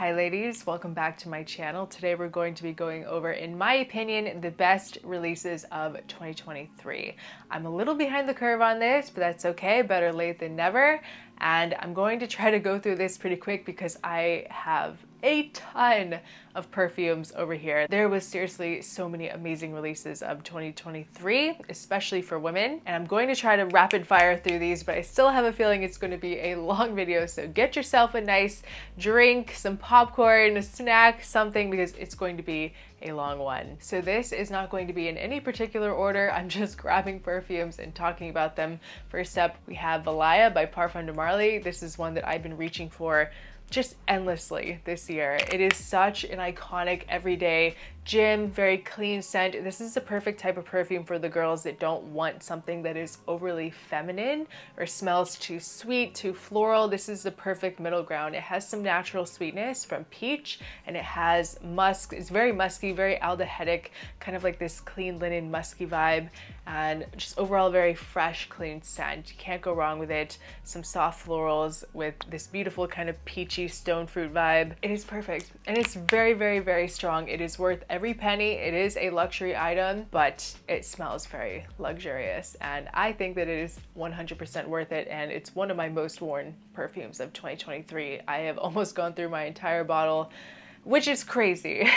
Hi ladies, welcome back to my channel. Today we're going to be going over, in my opinion, the best releases of 2023. I'm a little behind the curve on this, but that's okay, better late than never. And I'm going to try to go through this pretty quick because I have a ton of perfumes over here. There was seriously so many amazing releases of 2023, especially for women. And I'm going to try to rapid fire through these, but I still have a feeling it's going to be a long video. So get yourself a nice drink, some popcorn, a snack, something, because it's going to be a long one. So this is not going to be in any particular order. I'm just grabbing perfumes and talking about them. First up, we have Valaya by Parfum de Marly. This is one that I've been reaching for just endlessly this year. It is such an iconic everyday gym, very clean scent. This is the perfect type of perfume for the girls that don't want something that is overly feminine or smells too sweet, too floral. This is the perfect middle ground. It has some natural sweetness from peach, and it has musk. It's very musky, very aldehydic, kind of like this clean linen musky vibe, and just overall very fresh, clean scent. You can't go wrong with it. Some soft florals with this beautiful kind of peachy stone fruit vibe. It is perfect, and it's very, very, very strong. It is worth every penny. It is a luxury item, but it smells very luxurious, and I think that it is 100% worth it, and it's one of my most worn perfumes of 2023. I have almost gone through my entire bottle, which is crazy.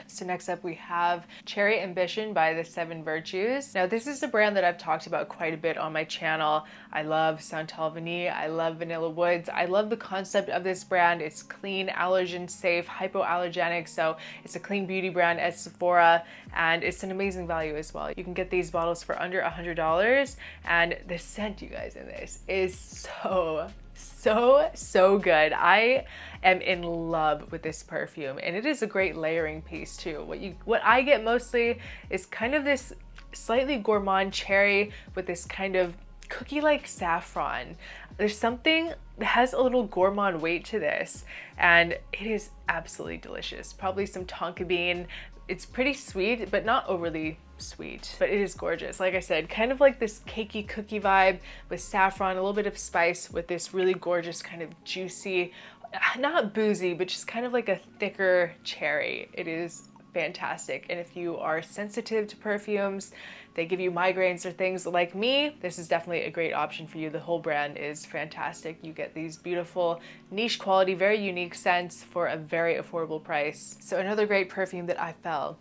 So next up we have Cherry Ambition by the Seven Virtues. Now this is a brand that I've talked about quite a bit on my channel. I love Santal Vanille, I love Vanilla Woods. I love the concept of this brand. It's clean, allergen safe, hypoallergenic, so it's a clean beauty brand at Sephora, and it's an amazing value as well. You can get these bottles for under $100, and the scent, you guys, in this is so good. I am in love with this perfume, and it is a great layering piece too. What I get mostly is kind of this slightly gourmand cherry with this kind of cookie-like saffron. There's something that has a little gourmand weight to this, and it is absolutely delicious. Probably some tonka bean. It's pretty sweet, but not overly sweet, but it is gorgeous. Like I said, kind of like this cakey cookie vibe with saffron, a little bit of spice with this really gorgeous kind of juicy, not boozy, but just kind of like a thicker cherry. It is fantastic. And if you are sensitive to perfumes, they give you migraines or things like me, this is definitely a great option for you. The whole brand is fantastic. You get these beautiful niche quality, very unique scents for a very affordable price. So another great perfume that I fell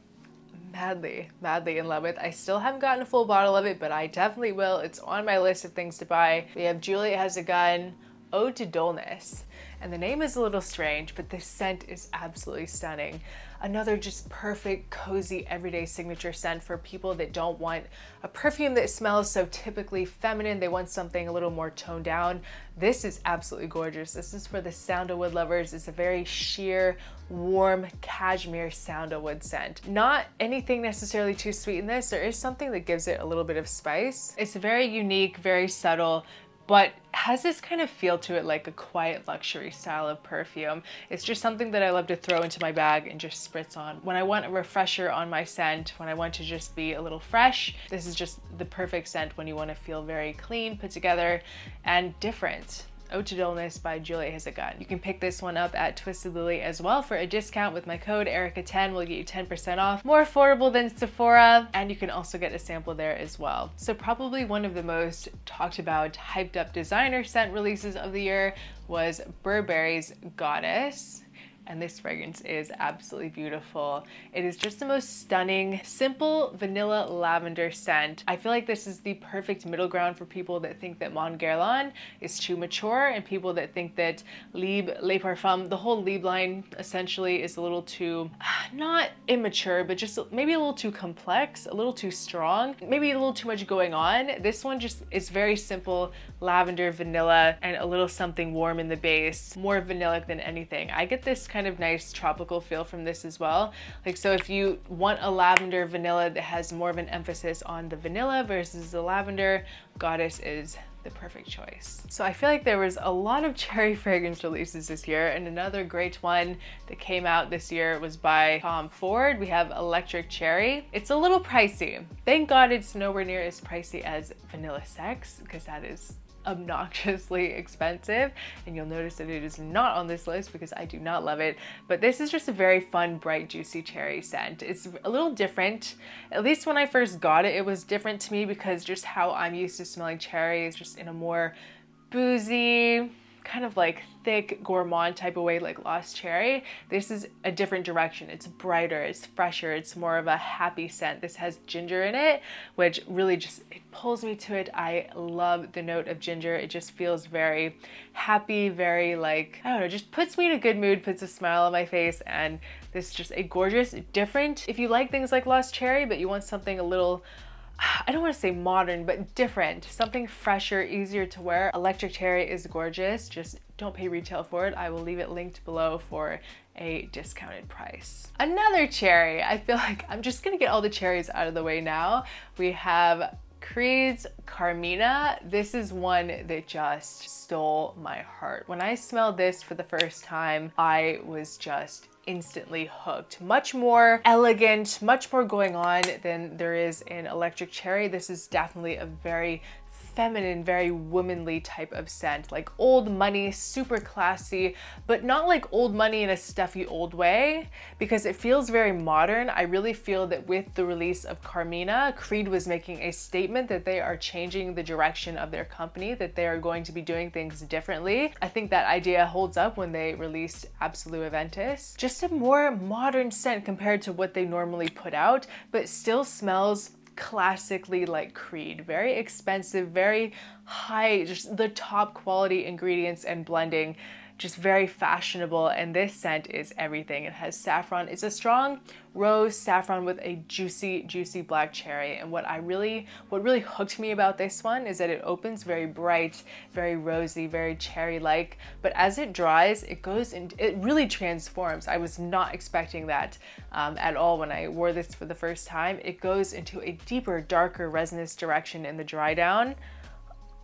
madly in love with. I still haven't gotten a full bottle of it, but I definitely will. It's on my list of things to buy. We have Juliet Has a Gun, Ode to Dullness. And the name is a little strange, but this scent is absolutely stunning. Another just perfect, cozy, everyday signature scent for people that don't want a perfume that smells so typically feminine. They want something a little more toned down. This is absolutely gorgeous. This is for the sandalwood lovers. It's a very sheer, warm, cashmere sandalwood scent. Not anything necessarily too sweet in this. There is something that gives it a little bit of spice. It's very unique, very subtle, but has this kind of feel to it like a quiet luxury style of perfume. It's just something that I love to throw into my bag and just spritz on. When I want a refresher on my scent, when I want to just be a little fresh, this is just the perfect scent when you want to feel very clean, put together, and different. Ode to Dullness by Juliet Has a Gun. You can pick this one up at Twisted Lily as well for a discount with my code Erotika10 will get you 10% off. More affordable than Sephora, and you can also get a sample there as well. So probably one of the most talked about, hyped up designer scent releases of the year was Burberry's Goddess. And this fragrance is absolutely beautiful. It is just the most stunning, simple vanilla lavender scent. I feel like this is the perfect middle ground for people that think that Mon Guerlain is too mature, and people that think that Libre Les Parfums, the whole Libre line essentially, is a little too, not immature, but just maybe a little too complex, a little too strong, maybe a little too much going on. This one just is very simple, lavender, vanilla, and a little something warm in the base, more vanillic than anything. I get this kind of nice tropical feel from this as well. Like, so if you want a lavender vanilla that has more of an emphasis on the vanilla versus the lavender, Goddess is the perfect choice. So I feel like there was a lot of cherry fragrance releases this year, and another great one that came out this year was by Tom Ford. We have Electric Cherry. It's a little pricey. Thank God it's nowhere near as pricey as Vanilla Sex, because that is obnoxiously expensive, and you'll notice that it is not on this list because I do not love it. But this is just a very fun, bright, juicy cherry scent. It's a little different. At least when I first got it, it was different to me because just how I'm used to smelling cherry is just in a more boozy, kind of like thick gourmand type of way, like Lost Cherry. This is a different direction. It's brighter, it's fresher, it's more of a happy scent. This has ginger in it, which really just, it pulls me to it. I love the note of ginger. It just feels very happy, very like, I don't know, just puts me in a good mood, puts a smile on my face, and this is just a gorgeous, different, if you like things like Lost Cherry, but you want something a little, I don't want to say modern, but different, something fresher, easier to wear. Electric Cherry is gorgeous. Just don't pay retail for it. I will leave it linked below for a discounted price. Another cherry. I feel like I'm just gonna get all the cherries out of the way now. We have Creed's Carmina. This is one that just stole my heart. When I smelled this for the first time, I was just instantly hooked. Much more elegant, much more going on than there is in Electric Cherry. This is definitely a very feminine, very womanly type of scent, like old money, super classy, but not like old money in a stuffy old way, because it feels very modern. I really feel that with the release of Carmina, Creed was making a statement that they are changing the direction of their company, that they are going to be doing things differently. I think that idea holds up when they released Absolu Aventus. Just a more modern scent compared to what they normally put out, but still smells classically like Creed. Very expensive, very high, just the top quality ingredients and blending, just very fashionable, and this scent is everything. It has saffron. It's a strong rose saffron with a juicy black cherry, and what really hooked me about this one is that it opens very bright, very rosy, very cherry-like, but as it dries, it really transforms. I was not expecting that at all when I wore this for the first time. It goes into a deeper, darker, resinous direction in the dry down.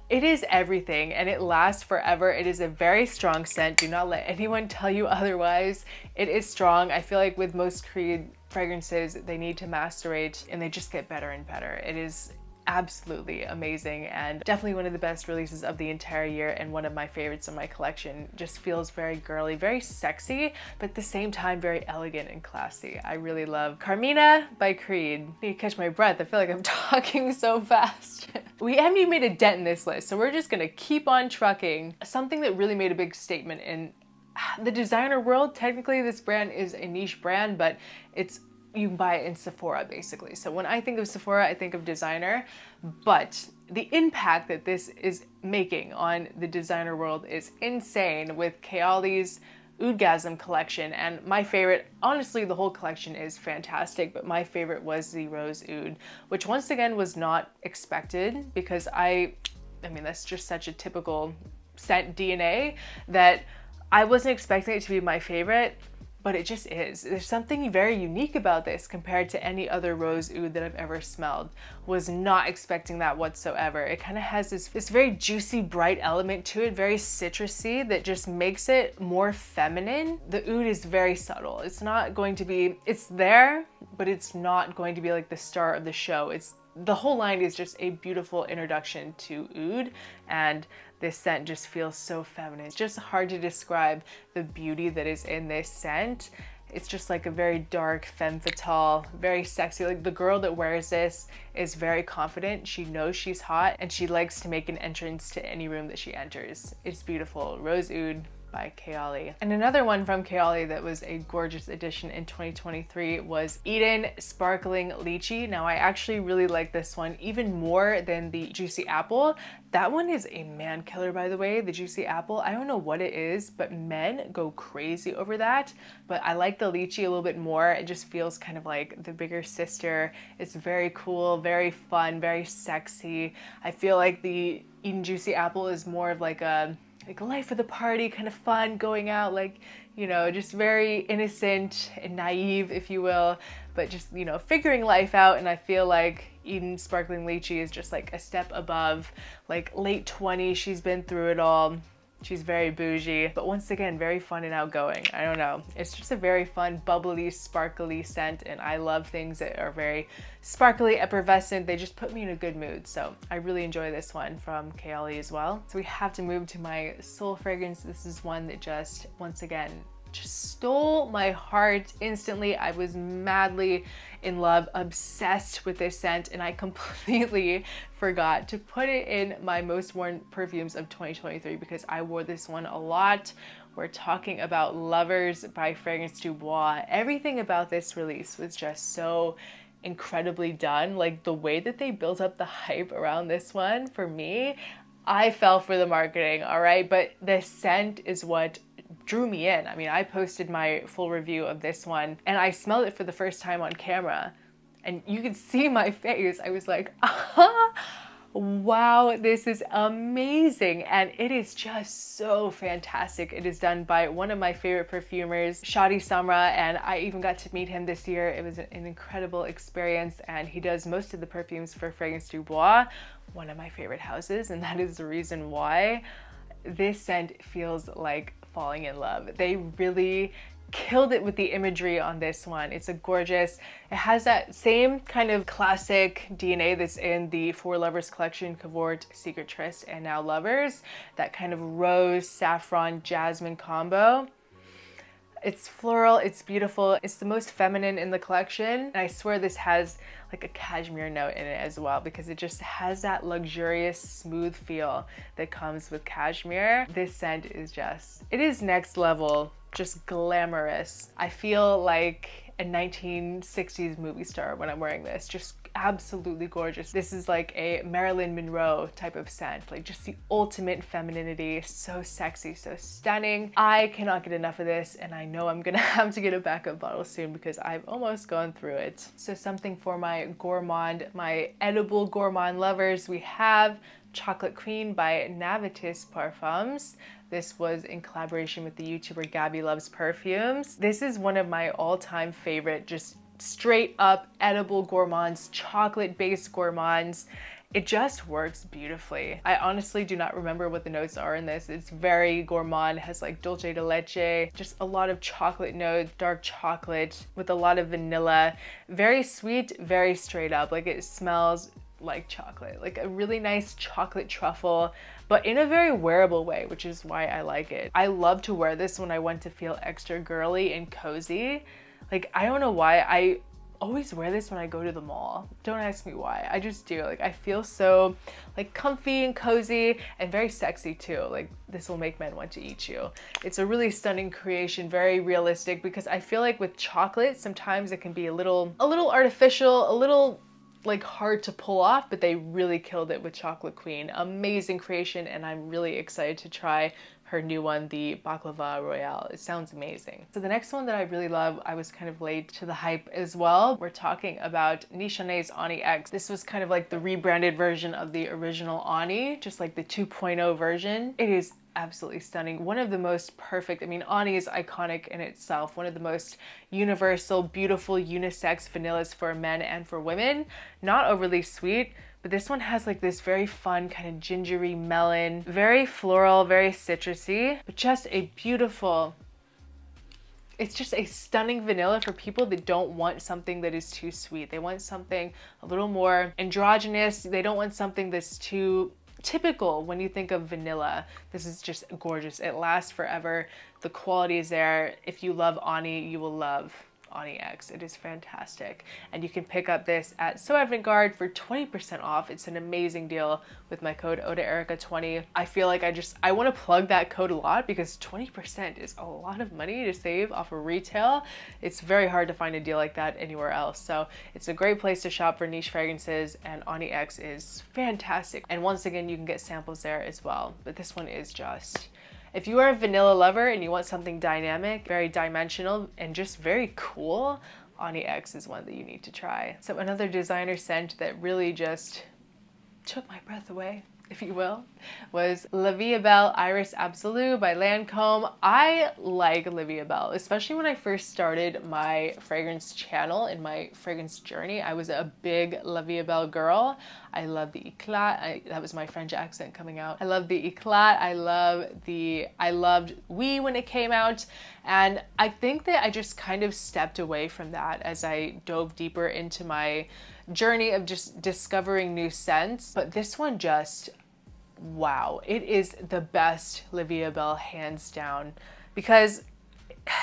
It is everything, and it lasts forever. It is a very strong scent. Do not let anyone tell you otherwise. It is strong. I feel like with most Creed fragrances, they need to macerate, and they just get better and better. It is absolutely amazing, and definitely one of the best releases of the entire year, and one of my favorites in my collection. Just feels very girly, very sexy, but at the same time very elegant and classy. I really love Carmina by Creed. I need to catch my breath. I feel like I'm talking so fast. We haven't even made a dent in this list, so we're just gonna keep on trucking. Something that really made a big statement in the designer world. Technically this brand is a niche brand, but you can buy it in Sephora basically. So when I think of Sephora, I think of designer, but the impact that this is making on the designer world is insane with Kayali's Oudgasm collection. And my favorite, honestly, the whole collection is fantastic, but my favorite was the Rose Oud, which once again was not expected, because I mean, that's just such a typical scent DNA that I wasn't expecting it to be my favorite. But it just is. There's something very unique about this compared to any other rose oud that I've ever smelled. Was not expecting that whatsoever. It kind of has this very juicy, bright element to it, very citrusy, that just makes it more feminine. The oud is very subtle. It's not going to be, it's there, but it's not going to be like the star of the show. The whole line is just a beautiful introduction to oud, and this scent just feels so feminine. It's just hard to describe the beauty that is in this scent. It's just like a very dark femme fatale, very sexy. Like the girl that wears this is very confident. She knows she's hot, and she likes to make an entrance to any room that she enters. It's beautiful. Rose Oud by Kayali. And another one from Kayali that was a gorgeous addition in 2023 was Eden Sparkling Lychee. Now I actually really like this one even more than the Juicy Apple. That one is a man killer, by the way, the Juicy Apple. I don't know what it is, but men go crazy over that. But I like the Lychee a little bit more. It just feels kind of like the bigger sister. It's very cool, very fun, very sexy. I feel like the Eden Juicy Apple is more of like a life of the party, kind of fun, going out, like, you know, just very innocent and naive, if you will, but just, you know, figuring life out. And I feel like Eden Sparkling Lychee is just like a step above, like late 20s, she's been through it all. She's very bougie, but once again, very fun and outgoing. I don't know. It's just a very fun, bubbly, sparkly scent, and I love things that are very sparkly, effervescent. They just put me in a good mood. So I really enjoy this one from Kayali as well. So we have to move to my soul fragrance. This is one that just, once again, just stole my heart instantly. I was madly in love, obsessed with this scent, and I completely forgot to put it in my most worn perfumes of 2023 because I wore this one a lot. We're talking about Lovers by Fragrance Du Bois. Everything about this release was just so incredibly done. Like the way that they built up the hype around this one, for me, I fell for the marketing, all right? But the scent is what drew me in. I mean, I posted my full review of this one and I smelled it for the first time on camera and you could see my face. I was like, wow, this is amazing. And it is just so fantastic. It is done by one of my favorite perfumers, Shadi Samra, and I even got to meet him this year. It was an incredible experience, and he does most of the perfumes for Fragrance Du Bois, one of my favorite houses, and that is the reason why this scent feels like falling in love. They really killed it with the imagery on this one. It's a gorgeous, it has that same kind of classic DNA that's in the For Lovers collection, Cavort, Secret Tryst, and now Lovers, that kind of rose, saffron, jasmine combo. It's floral, it's beautiful, it's the most feminine in the collection, and I swear this has like a cashmere note in it as well because it just has that luxurious, smooth feel that comes with cashmere. This scent is just, it is next level, just glamorous. I feel like a 1960s movie star when I'm wearing this, just absolutely gorgeous. This is like a Marilyn Monroe type of scent, like just the ultimate femininity, so sexy, so stunning. I cannot get enough of this, and I know I'm gonna have to get a backup bottle soon because I've almost gone through it. So something for my gourmand, my edible gourmand lovers, we have Chocolate Queen by Navitis Parfums. This was in collaboration with the YouTuber Gabby Loves Perfumes. This is one of my all-time favorite, just straight up edible gourmands, chocolate-based gourmands. It just works beautifully. I honestly do not remember what the notes are in this. It's very gourmand, has like dulce de leche, just a lot of chocolate notes, dark chocolate with a lot of vanilla. Very sweet, very straight up. Like it smells like chocolate, like a really nice chocolate truffle, but in a very wearable way, which is why I like it. I love to wear this when I want to feel extra girly and cozy. Like, I don't know why, I always wear this when I go to the mall. Don't ask me why, I just do. Like, I feel so like comfy and cozy and very sexy too. Like, this will make men want to eat you. It's a really stunning creation, very realistic, because I feel like with chocolate, sometimes it can be a little artificial, a little like hard to pull off, but they really killed it with Chocolate Queen. Amazing creation, and I'm really excited to try her new one, the Baklava Royale. It sounds amazing. So the next one that I really love, I was kind of late to the hype as well. We're talking about Nichoné's Ani X. This was kind of like the rebranded version of the original Ani, just like the 2.0 version. It is absolutely stunning. One of the most perfect, I mean, Ani is iconic in itself. One of the most universal, beautiful, unisex vanillas for men and for women. Not overly sweet, but this one has like this very fun kind of gingery melon, very floral, very citrusy, but just a beautiful, it's just a stunning vanilla for people that don't want something that is too sweet. They want something a little more androgynous. They don't want something that's too typical when you think of vanilla. This is just gorgeous. It lasts forever. The quality is there. If you love Ani, you will love Ani X. It is fantastic. And you can pick up this at So Avant-Garde for 20% off. It's an amazing deal with my code OdaErika20. I feel like I want to plug that code a lot because 20% is a lot of money to save off of retail. It's very hard to find a deal like that anywhere else. So it's a great place to shop for niche fragrances, and Ani X is fantastic. And once again, you can get samples there as well. But this one is just, if you are a vanilla lover and you want something dynamic, very dimensional, and just very cool, Ani X is one that you need to try. So another designer scent that really just took my breath away if you will, was La Vie Belle Iris Absolu by Lancome. I like La Vie Belle, especially when I first started my fragrance channel and my fragrance journey. I was a big La Vie Belle girl. I love the Eclat. That was my French accent coming out. I love the Eclat. I loved Oui when it came out. And I think that I just kind of stepped away from that as I dove deeper into my journey of just discovering new scents. But this one just, wow, it is the best La Vie Belle hands down, because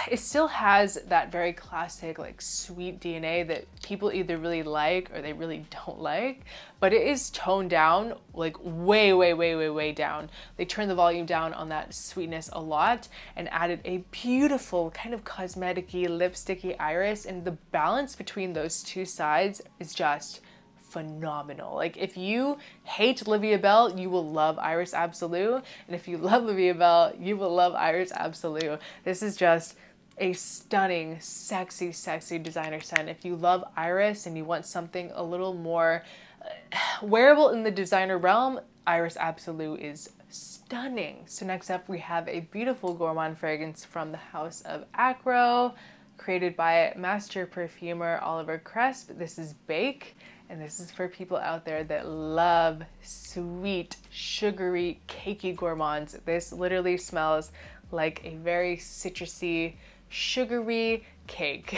it still has that very classic like sweet DNA that people either really like or they really don't like, but it is toned down like way down. They turned the volume down on that sweetness a lot and added a beautiful kind of cosmetic-y, lipsticky iris, and the balance between those two sides is just phenomenal. Like if you hate La Vie Belle, you will love Iris Absolu, and if you love La Vie Belle, you will love Iris Absolu. This is just a stunning, sexy designer scent. If you love Iris and you want something a little more wearable in the designer realm, Iris Absolu is stunning. So next up we have a beautiful gourmand fragrance from the house of Acro, created by master perfumer Oliver Cresp. This is Bake. And this is for people out there that love sweet, sugary, cakey gourmands. This literally smells like a very citrusy, sugary cake,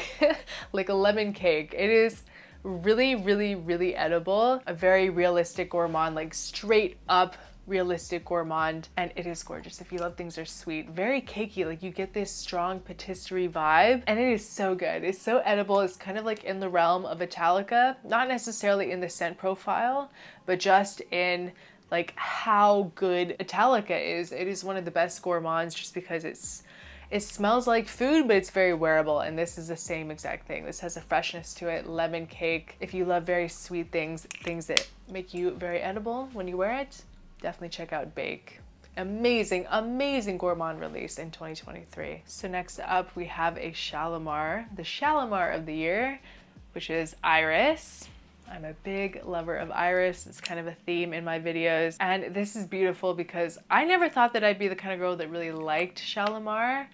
like a lemon cake. It is really edible. A very realistic gourmand, like straight up realistic gourmand, and it is gorgeous. If you love things that are sweet, very cakey, like you get this strong patisserie vibe, and it is so good. It's so edible. It's kind of like in the realm of Italica, not necessarily in the scent profile, but just in like how good Italica is. It is one of the best gourmands just because it smells like food, but it's very wearable, and this is the same exact thing. This has a freshness to it, lemon cake. If you love very sweet things that make you very edible when you wear it, definitely check out Bake. Amazing gourmand release in 2023. So next up we have a Shalimar, the Shalimar of the year, which is Iris. I'm a big lover of Iris. It's kind of a theme in my videos. And this is beautiful because I never thought that I'd be the kind of girl that really liked Shalimar.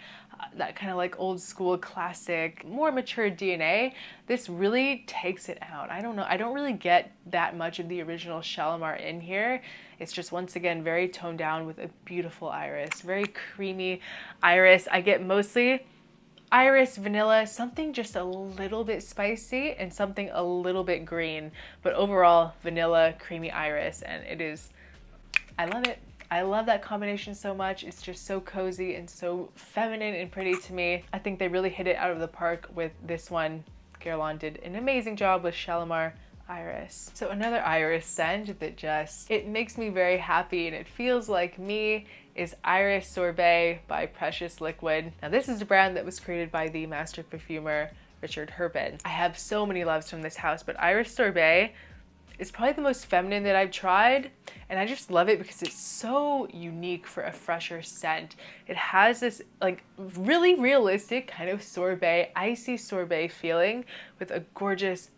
That kind of like old school classic, more mature DNA. This really takes it out. I don't know, I don't really get that much of the original Shalimar in here. It's just once again very toned down with a beautiful iris, very creamy iris. I get mostly iris, vanilla, something just a little bit spicy, and something a little bit green, but overall vanilla, creamy iris, and it is, I love it. I love that combination so much. It's just so cozy and so feminine and pretty to me. I think they really hit it out of the park with this one. Guerlain did an amazing job with Shalimar Iris. So another iris scent that just, it makes me very happy and it feels like me is Iris Sorbet by Precious Liquid. Now this is a brand that was created by the master perfumer Richard Herbin. I have so many loves from this house, but Iris Sorbet is probably the most feminine that I've tried, and I just love it because it's so unique for a fresher scent. It has this like really realistic kind of sorbet, icy sorbet feeling with a gorgeous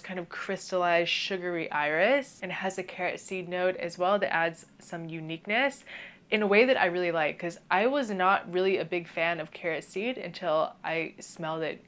kind of crystallized sugary iris, and it has a carrot seed note as well that adds some uniqueness in a way that I really like, because I was not really a big fan of carrot seed until I smelled it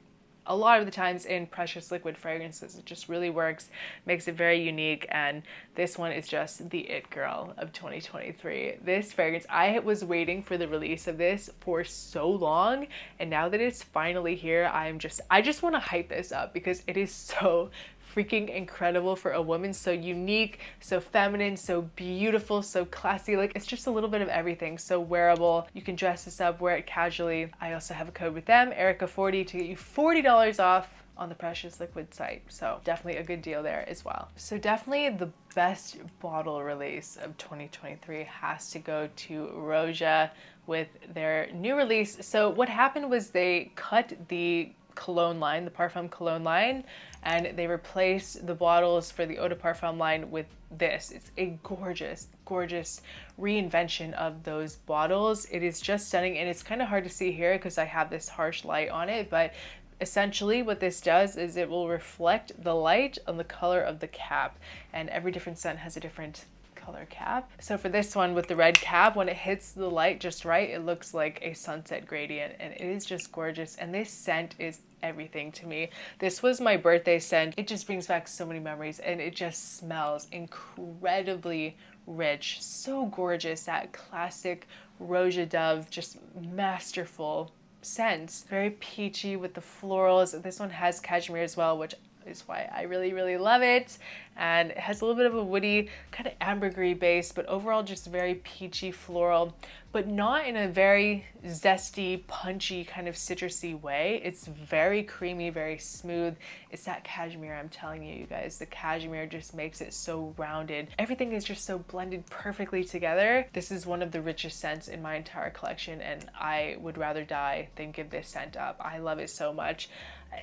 a lot of the times in Precious Liquid fragrances. It just really works, makes it very unique, and this one is just the it girl of 2023. This fragrance, I was waiting for the release of this for so long, and now that it's finally here, I just want to hype this up because it is so freaking incredible for a woman. So unique, so feminine, so beautiful, so classy. Like it's just a little bit of everything. So wearable. You can dress this up, wear it casually. I also have a code with them, Erica40, to get you $40 off on the Precious Liquid site. So definitely a good deal there as well. So definitely the best bottle release of 2023 has to go to Roja with their new release. So what happened was they cut the cologne line, the Parfum cologne line, and they replaced the bottles for the Eau de Parfum line with this. It's a gorgeous reinvention of those bottles. It is just stunning, and it's kind of hard to see here because I have this harsh light on it, but essentially what this does is it will reflect the light on the color of the cap, and every different scent has a different color cap. So for this one with the red cap, when it hits the light just right, it looks like a sunset gradient, and it is just gorgeous. And this scent is everything to me. This was my birthday scent. It just brings back so many memories, and it just smells incredibly rich, so gorgeous. That classic Rose Dove, just masterful scents. Very peachy with the florals. This one has cashmere as well, which is why I really love it. And it has a little bit of a woody, kind of ambergris base, but overall just very peachy floral, but not in a very zesty, punchy, kind of citrusy way. It's very creamy, very smooth. It's that cashmere, I'm telling you, you guys. The cashmere just makes it so rounded. Everything is just so blended perfectly together. This is one of the richest scents in my entire collection, and I would rather die than give this scent up. I love it so much.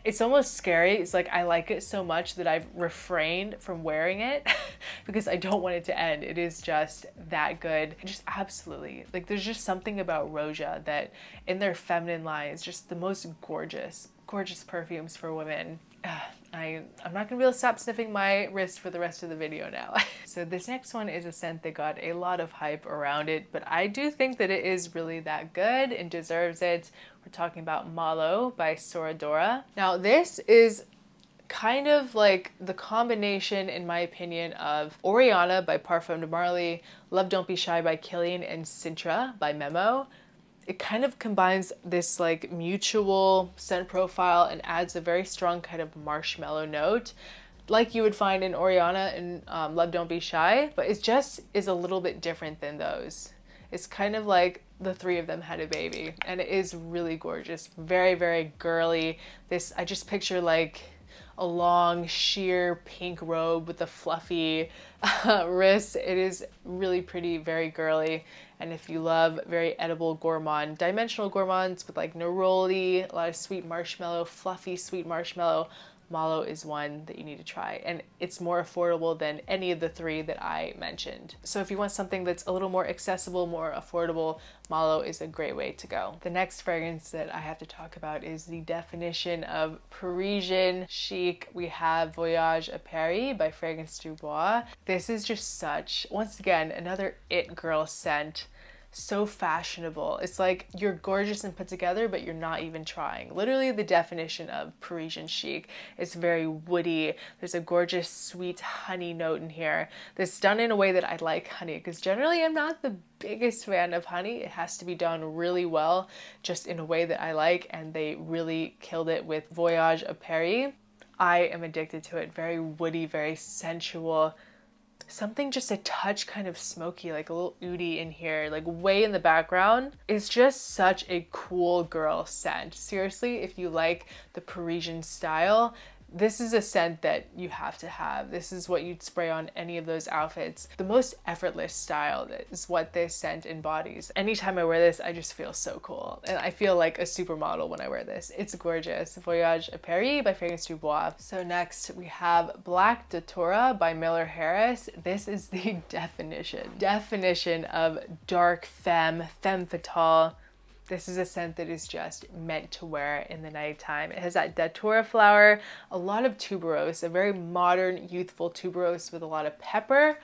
It's almost scary. It's like I like it so much that I've refrained from wearing it because I don't want it to end. It is just that good. Just absolutely. Like, there's just something about Roja that in their feminine line is just the most gorgeous perfumes for women. I'm not gonna be able to stop sniffing my wrist for the rest of the video now. So this next one is a scent that got a lot of hype around it, but I do think that it is really that good and deserves it. We're talking about Mallow by Soradora. Now this is kind of like the combination, in my opinion, of Oriana by Parfum de Marly, Love Don't Be Shy by Kilian, and Sintra by Memo. It kind of combines this like mutual scent profile and adds a very strong kind of marshmallow note, like you would find in Oriana and Love Don't Be Shy, but it just is a little bit different than those. It's kind of like the three of them had a baby, and it is really gorgeous. Very girly. This, I just picture like a long sheer pink robe with a fluffy wrist. It is really pretty, very girly. And if you love very edible gourmand, dimensional gourmands with like neroli, a lot of sweet marshmallow, fluffy sweet marshmallow, Mallow is one that you need to try, and it's more affordable than any of the three that I mentioned. So if you want something that's a little more accessible, more affordable, Mallow is a great way to go. The next fragrance that I have to talk about is the definition of Parisian chic. We have Voyage A Paris by Fragrance Du Bois. This is just such, once again, another it girl scent. So fashionable. It's like you're gorgeous and put together, but you're not even trying. Literally the definition of Parisian chic. It's very woody. There's a gorgeous sweet honey note in here that's done in a way that I like honey, because generally I'm not the biggest fan of honey. It has to be done really well, just in a way that I like, and they really killed it with Voyage A Paris. I am addicted to it. Very woody, very sensual. Something just a touch kind of smoky, like a little oudy in here, like way in the background. It's just such a cool girl scent. Seriously, if you like the Parisian style, this is a scent that you have to have. This is what you'd spray on any of those outfits. The most effortless style is what this scent embodies. Anytime I wear this, I just feel so cool. And I feel like a supermodel when I wear this. It's gorgeous. Voyage A Paris by Fragrance Du Bois. So next we have Black Datura by Miller Harris. This is the definition of dark femme fatale. This is a scent that is just meant to wear in the nighttime. It has that Datura flower, a lot of tuberose, a very modern, youthful tuberose with a lot of pepper.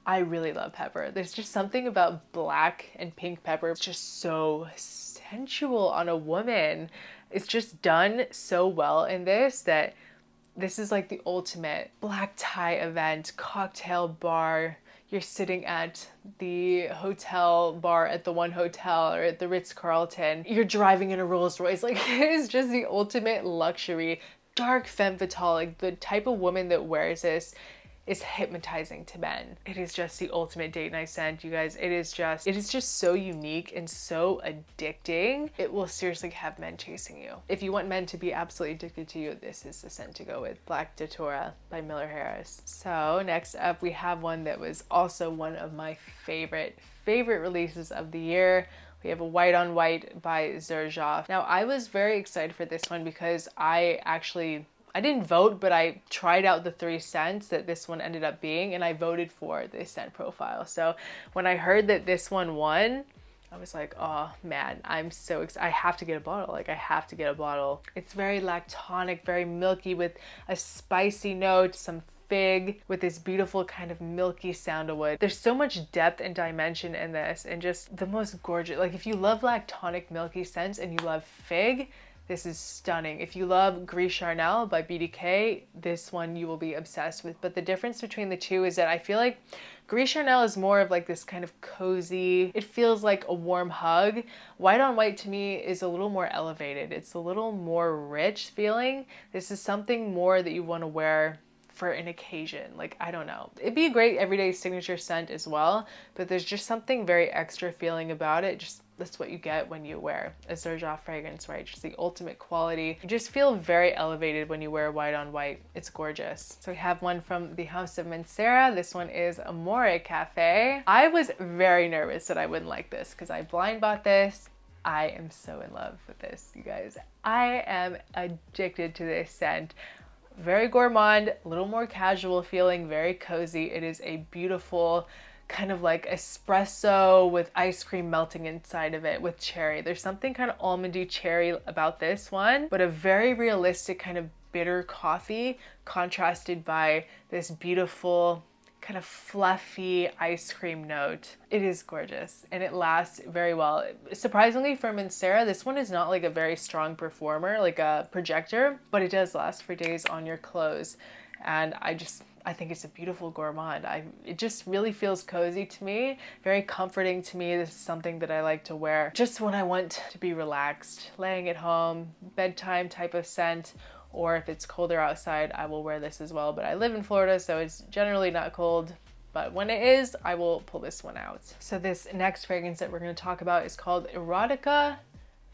I really love pepper. There's just something about black and pink pepper. It's just so sensual on a woman. It's just done so well in this that this is like the ultimate black tie event, cocktail bar. You're sitting at the hotel bar at the One Hotel or at the Ritz-Carlton. You're driving in a Rolls Royce. Like, it is just the ultimate luxury, dark femme fatale. Like, the type of woman that wears this is hypnotizing to men. It is just the ultimate date night scent, you guys. It is just so unique and so addicting. It will seriously have men chasing you. If you want men to be absolutely addicted to you, this is the scent to go with. Black Datura by Miller Harris. So next up, we have one that was also one of my favorite releases of the year. We have a White on White by Xerjoff. Now, I was very excited for this one because I didn't vote, but I tried out the 3 scents that this one ended up being, and I voted for this scent profile. So when I heard that this one won, I was like, oh man, I'm so excited. I have to get a bottle. Like, I have to get a bottle. It's very lactonic, very milky with a spicy note, some fig with this beautiful kind of milky sandalwood. There's so much depth and dimension in this, and just the most gorgeous. Like if you love lactonic milky scents and you love fig, this is stunning. If you love Gris Charnel by BDK, this one you will be obsessed with. But the difference between the two is that I feel like Gris Charnel is more of like this kind of cozy, it feels like a warm hug. White on White to me is a little more elevated. It's a little more rich feeling. This is something more that you want to wear for an occasion. Like, I don't know. It'd be a great everyday signature scent as well, but there's just something very extra feeling about it. Just that's what you get when you wear a Xerjoff fragrance, right? Just the ultimate quality. You just feel very elevated when you wear White on White. It's gorgeous. So we have one from the House of Mancera. This one is Amore Cafe. I was very nervous that I wouldn't like this because I blind bought this. I am so in love with this, you guys. I am addicted to this scent. Very gourmand, a little more casual feeling, very cozy. It is a beautiful kind of like espresso with ice cream melting inside of it with cherry. There's something kind of almondy cherry about this one, but a very realistic kind of bitter coffee contrasted by this beautiful kind of fluffy ice cream note. It is gorgeous and it lasts very well. Surprisingly for Mancera, this one is not like a very strong performer, like a projector, but it does last for days on your clothes. And I think it's a beautiful gourmand. It just really feels cozy to me, very comforting to me. This is something that I like to wear just when I want to be relaxed, laying at home, bedtime type of scent, or if it's colder outside, I will wear this as well. But I live in Florida, so it's generally not cold. But when it is, I will pull this one out. So this next fragrance that we're going to talk about is called Erotika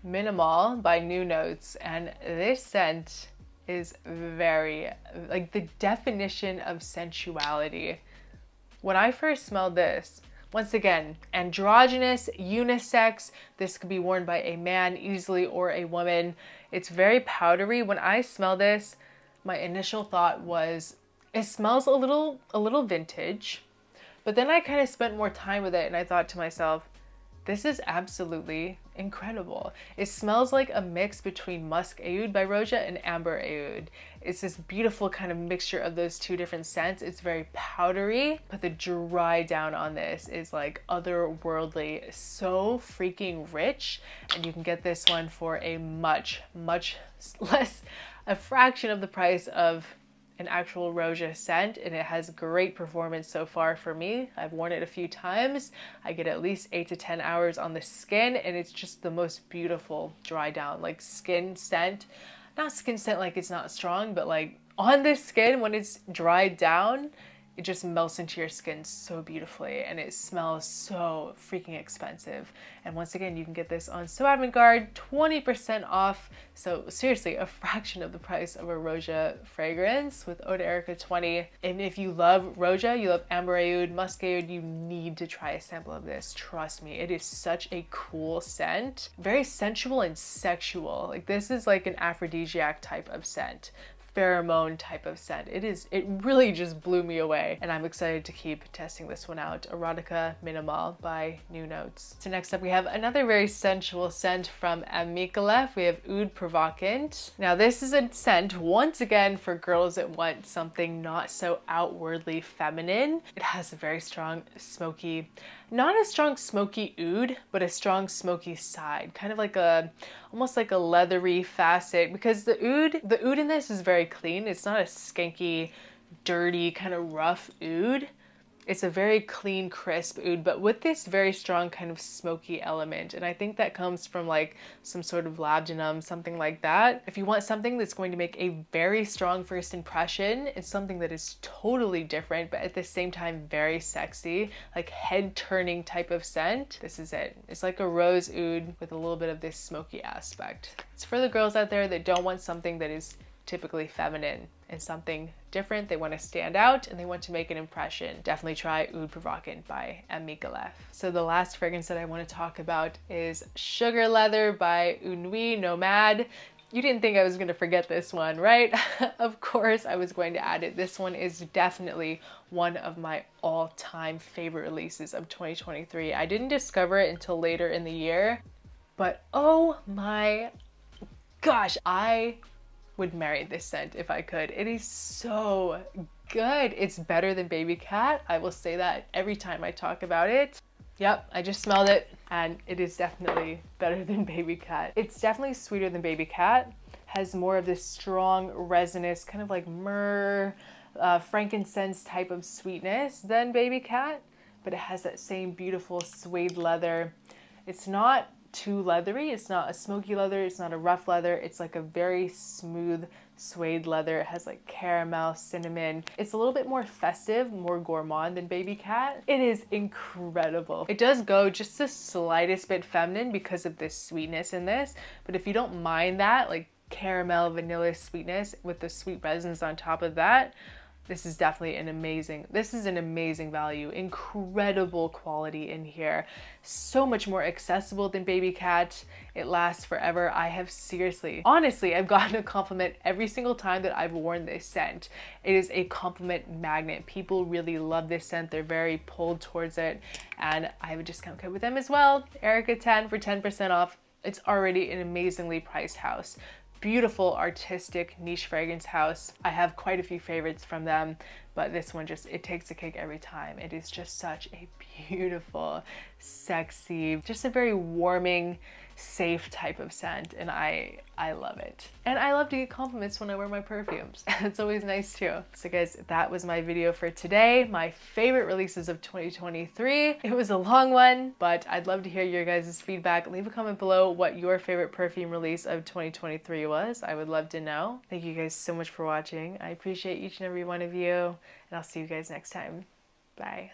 Minimale by New Notes. And this scent is very, like, the definition of sensuality. When I first smelled this, once again, androgynous, unisex. This could be worn by a man easily or a woman. It's very powdery. When I smell this, my initial thought was, it smells a little vintage. But then I kind of spent more time with it and I thought to myself, this is absolutely incredible. It smells like a mix between Musk Oud by Roja and Amber Oud. It's this beautiful kind of mixture of those two different scents. It's very powdery, but the dry down on this is like otherworldly, so freaking rich. And you can get this one for a much less, a fraction of the price of an actual Roja scent, and it has great performance so far for me. I've worn it a few times. I get at least 8 to 10 hours on the skin, and it's just the most beautiful dry down, like skin scent. Not skin scent like it's not strong, but like on this skin when it's dried down, it just melts into your skin so beautifully, and it smells so freaking expensive. And once again, you can get this on So Avant-Garde, 20% off. So seriously, a fraction of the price of a Roja fragrance with Eau d'Erica 20. And if you love Roja, you love Amber Oud, Musk Oud, you need to try a sample of this. Trust me, it is such a cool scent. Very sensual and sexual. Like, this is like an aphrodisiac type of scent. Pheromone type of scent. It really just blew me away, and I'm excited to keep testing this one out. Erotika Minimale by New Notes. So next up we have another very sensual scent from Amore Caffe. We have Oud Provocant. Now this is a scent once again for girls that want something not so outwardly feminine. It has a very strong smoky, not a strong smoky oud, but a strong smoky side, kind of like almost like a leathery facet, because the oud in this is very clean. It's not a skanky, dirty, kind of rough oud. It's a very clean, crisp oud, but with this very strong kind of smoky element. And I think that comes from like some sort of labdanum, something like that. If you want something that's going to make a very strong first impression, it's something that is totally different, but at the same time very sexy, like head-turning type of scent. This is it. It's like a rose oud with a little bit of this smoky aspect. It's for the girls out there that don't want something that is typically feminine and something different. They want to stand out and they want to make an impression. Definitely try Oud Provocant by Amore Caffe. So the last fragrance that I want to talk about is Sugar Leather by Oud Nuit Nomade. You didn't think I was going to forget this one, right? Of course I was going to add it. This one is definitely one of my all-time favorite releases of 2023. I didn't discover it until later in the year, but oh my gosh, I would marry this scent if I could. It is so good. It's better than Baby Cat. I will say that every time I talk about it. Yep, I just smelled it and it is definitely better than Baby Cat. It's definitely sweeter than Baby Cat. Has more of this strong resinous, kind of like myrrh, frankincense type of sweetness than Baby Cat, but it has that same beautiful suede leather. It's not too leathery. It's not a smoky leather. It's not a rough leather. It's like a very smooth suede leather. It has like caramel, cinnamon. It's a little bit more festive, more gourmand than Baby Cat. It is incredible. It does go just the slightest bit feminine because of this sweetness in this, but if you don't mind that, like caramel, vanilla sweetness with the sweet resins on top of that, this is definitely an amazing value. Incredible quality in here. So much more accessible than Baby Cat. It lasts forever. I have honestly, I've gotten a compliment every single time that I've worn this scent. It is a compliment magnet. People really love this scent. They're very pulled towards it. And I have a discount code with them as well. Erotika10 for 10% off. It's already an amazingly priced house. Beautiful, artistic, niche fragrance house. I have quite a few favorites from them, but this one just, it takes the cake every time. It is just such a beautiful, sexy, just a very warming, safe type of scent, and I love it. And I love to get compliments when I wear my perfumes. It's always nice too. So guys, that was my video for today. My favorite releases of 2023. It was a long one, but I'd love to hear your guys' feedback. Leave a comment below what your favorite perfume release of 2023 was. I would love to know. Thank you guys so much for watching. I appreciate each and every one of you, and I'll see you guys next time. Bye.